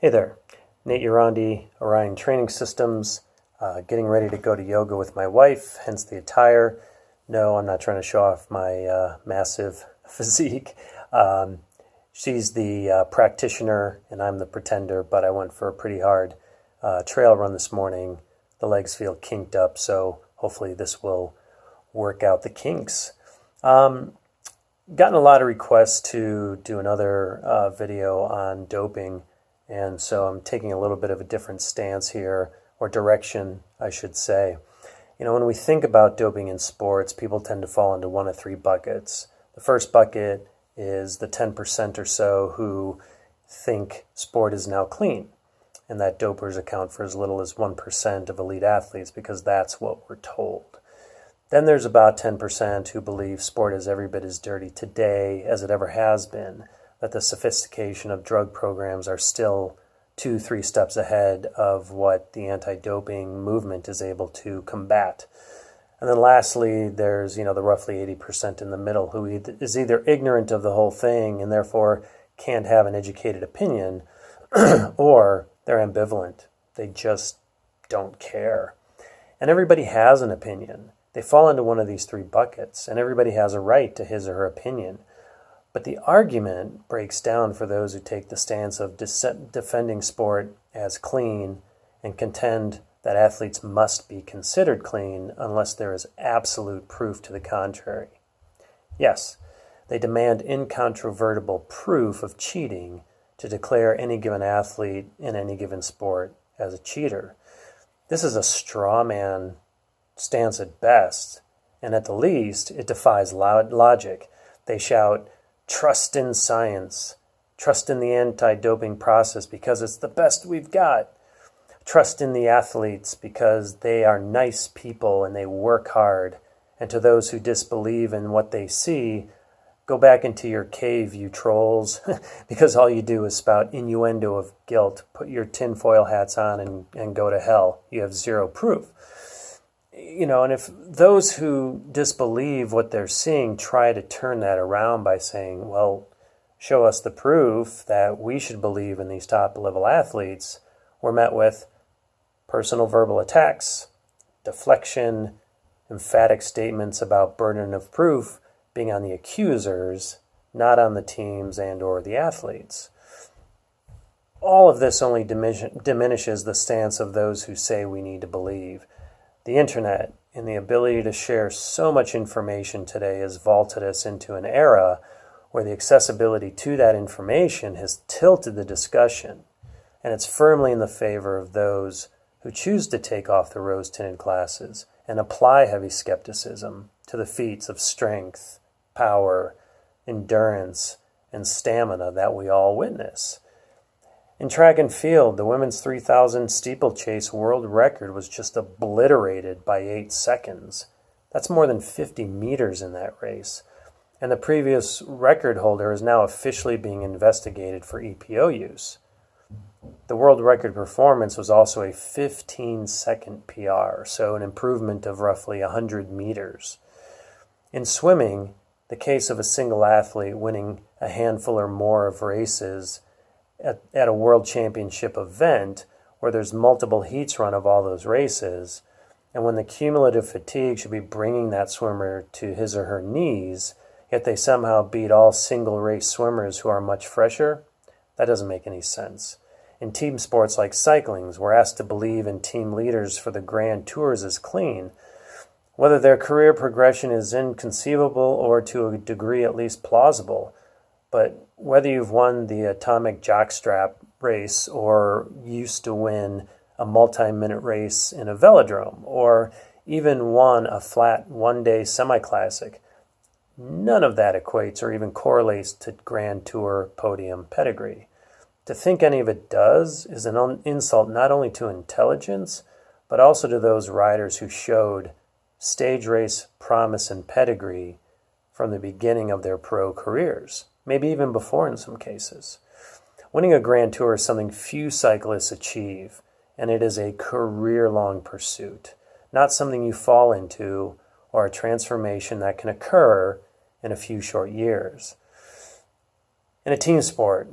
Hey there, Nate Urandi, Orion Training Systems, getting ready to go to yoga with my wife, hence the attire. No, I'm not trying to show off my massive physique. She's the practitioner and I'm the pretender, but I went for a pretty hard trail run this morning. The legs feel kinked up, so hopefully this will work out the kinks. Gotten a lot of requests to do another video on doping. And so I'm taking a little bit of a different stance here, or direction, I should say. You know, when we think about doping in sports, people tend to fall into one of three buckets. The first bucket is the 10% or so who think sport is now clean, and that dopers account for as little as 1% of elite athletes because that's what we're told. Then there's about 10% who believe sport is every bit as dirty today as it ever has been, that the sophistication of drug programs are still 2-3 steps ahead of what the anti-doping movement is able to combat. And then lastly, there's, the roughly 80% in the middle who is either ignorant of the whole thing and therefore can't have an educated opinion, or they're ambivalent. They just don't care. And everybody has an opinion. They fall into one of these three buckets, and everybody has a right to his or her opinion. But the argument breaks down for those who take the stance of defending sport as clean and contend that athletes must be considered clean unless there is absolute proof to the contrary. Yes, they demand incontrovertible proof of cheating to declare any given athlete in any given sport as a cheater. This is a strawman stance at best, and at the least, it defies logic. They shout, "Trust in science. Trust in the anti-doping process because it's the best we've got. Trust in the athletes because they are nice people and they work hard. And to those who disbelieve in what they see, go back into your cave, you trolls, because all you do is spout innuendo of guilt. Put your tinfoil hats on and go to hell. You have zero proof." And if those who disbelieve what they're seeing try to turn that around by saying, well, show us the proof that we should believe in these top-level athletes, we're met with personal verbal attacks, deflection, emphatic statements about burden of proof being on the accusers, not on the teams and or the athletes. All of this only diminishes the stance of those who say we need to believe. The internet and the ability to share so much information today has vaulted us into an era where the accessibility to that information has tilted the discussion, and it's firmly in the favor of those who choose to take off the rose-tinted glasses and apply heavy skepticism to the feats of strength, power, endurance, and stamina that we all witness. In track and field, the women's 3,000 steeplechase world record was just obliterated by 8 seconds. That's more than 50 meters in that race. And the previous record holder is now officially being investigated for EPO use. The world record performance was also a 15-second PR, so an improvement of roughly 100 meters. In swimming, the case of a single athlete winning a handful or more of races at a world championship event where there's multiple heats run of all those races, and when the cumulative fatigue should be bringing that swimmer to his or her knees, yet they somehow beat all single race swimmers who are much fresher, that doesn't make any sense. In team sports like cycling, we're asked to believe in team leaders for the Grand Tours as clean, whether their career progression is inconceivable or to a degree at least plausible. But whether you've won the atomic jockstrap race or used to win a multi-minute race in a velodrome or even won a flat one-day semi-classic, none of that equates or even correlates to Grand Tour podium pedigree. To think any of it does is an insult not only to intelligence, but also to those riders who showed stage race promise and pedigree from the beginning of their pro careers. Maybe even before in some cases. Winning a Grand Tour is something few cyclists achieve, and it is a career-long pursuit, not something you fall into or a transformation that can occur in a few short years. In a team sport,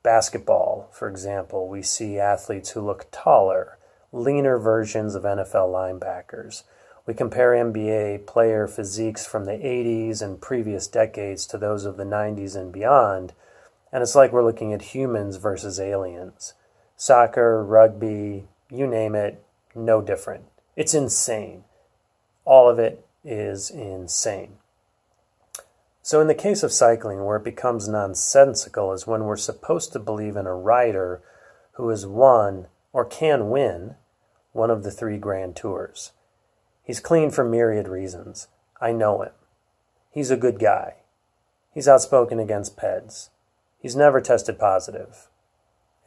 basketball, for example, we see athletes who look taller, leaner versions of NFL linebackers. We compare NBA player physiques from the 80s and previous decades to those of the 90s and beyond, and it's like we're looking at humans versus aliens. Soccer, rugby, you name it, no different. It's insane. All of it is insane. So in the case of cycling, where it becomes nonsensical is when we're supposed to believe in a rider who has won or can win one of the 3 Grand Tours. He's clean for myriad reasons. I know him. He's a good guy. He's outspoken against PEDs. He's never tested positive.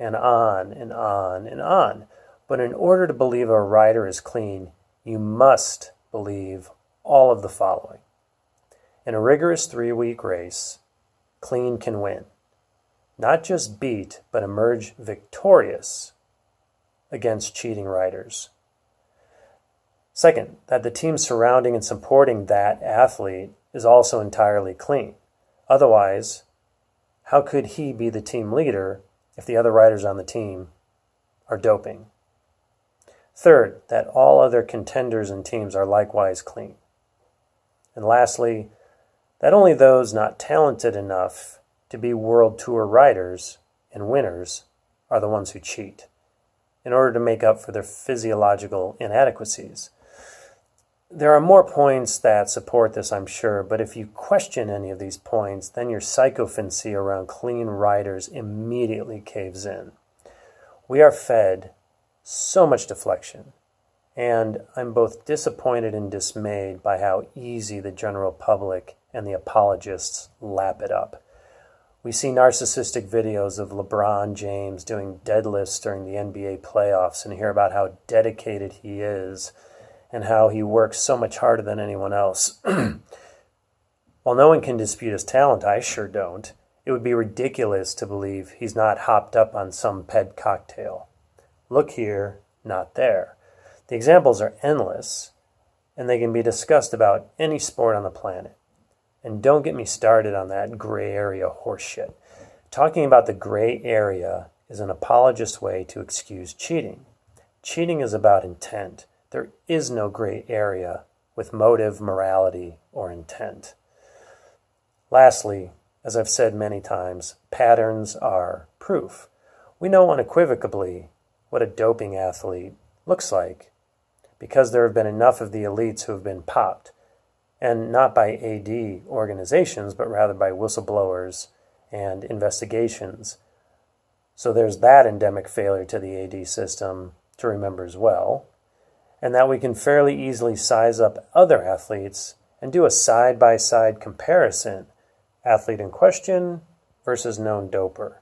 And on and on and on. But in order to believe a rider is clean, you must believe all of the following. In a rigorous 3-week race, clean can win. Not just beat, but emerge victorious against cheating riders. Second, that the team surrounding and supporting that athlete is also entirely clean. Otherwise, how could he be the team leader if the other riders on the team are doping? Third, that all other contenders and teams are likewise clean. And lastly, that only those not talented enough to be World Tour riders and winners are the ones who cheat in order to make up for their physiological inadequacies. There are more points that support this, I'm sure, but if you question any of these points, then your psychophancy around clean riders immediately caves in. We are fed so much deflection, and I'm both disappointed and dismayed by how easy the general public and the apologists lap it up. We see narcissistic videos of LeBron James doing deadlifts during the NBA playoffs and hear about how dedicated he is and how he works so much harder than anyone else. While no one can dispute his talent, I sure don't, it would be ridiculous to believe he's not hopped up on some PED cocktail. Look here, not there. The examples are endless, and they can be discussed about any sport on the planet. And don't get me started on that gray area horseshit. Talking about the gray area is an apologist's way to excuse cheating. Cheating is about intent. There is no gray area with motive, morality, or intent. Lastly, as I've said many times, patterns are proof. We know unequivocally what a doping athlete looks like because there have been enough of the elites who have been popped. And not by AD organizations, but rather by whistleblowers and investigations. So there's that endemic failure to the AD system to remember as well. And that we can fairly easily size up other athletes and do a side-by-side comparison, athlete in question versus known doper.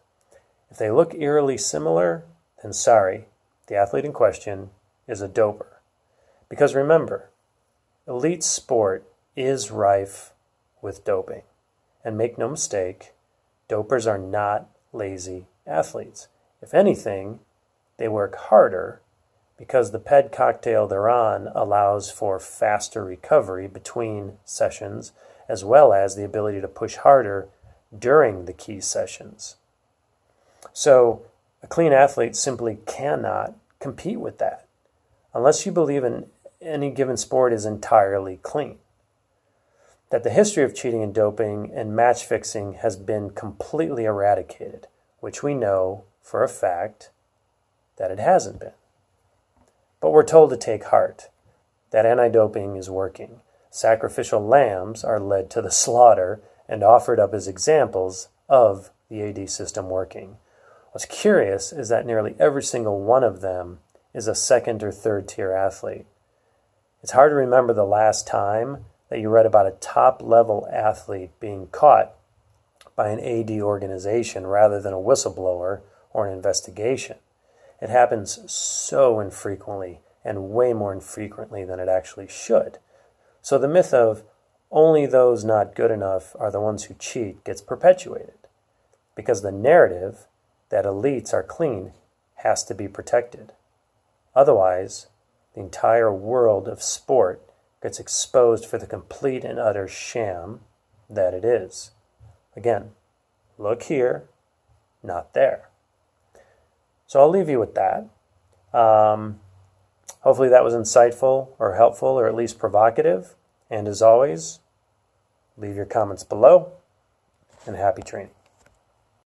If they look eerily similar, then sorry, the athlete in question is a doper. Because remember, elite sport is rife with doping. And make no mistake, dopers are not lazy athletes. If anything, they work harder because the PED cocktail they're on allows for faster recovery between sessions, as well as the ability to push harder during the key sessions. So a clean athlete simply cannot compete with that unless you believe in any given sport is entirely clean. That the history of cheating and doping and match fixing has been completely eradicated, which we know for a fact that it hasn't been. But we're told to take heart, that anti-doping is working. Sacrificial lambs are led to the slaughter and offered up as examples of the AD system working. What's curious is that nearly every single one of them is a second or third tier athlete. It's hard to remember the last time that you read about a top-level athlete being caught by an AD organization rather than a whistleblower or an investigation. It happens so infrequently and way more infrequently than it actually should. So the myth of only those not good enough are the ones who cheat gets perpetuated because the narrative that elites are clean has to be protected. Otherwise, the entire world of sport gets exposed for the complete and utter sham that it is. Again, look here, not there. So I'll leave you with that. Hopefully that was insightful or helpful or at least provocative. And as always, leave your comments below and happy training.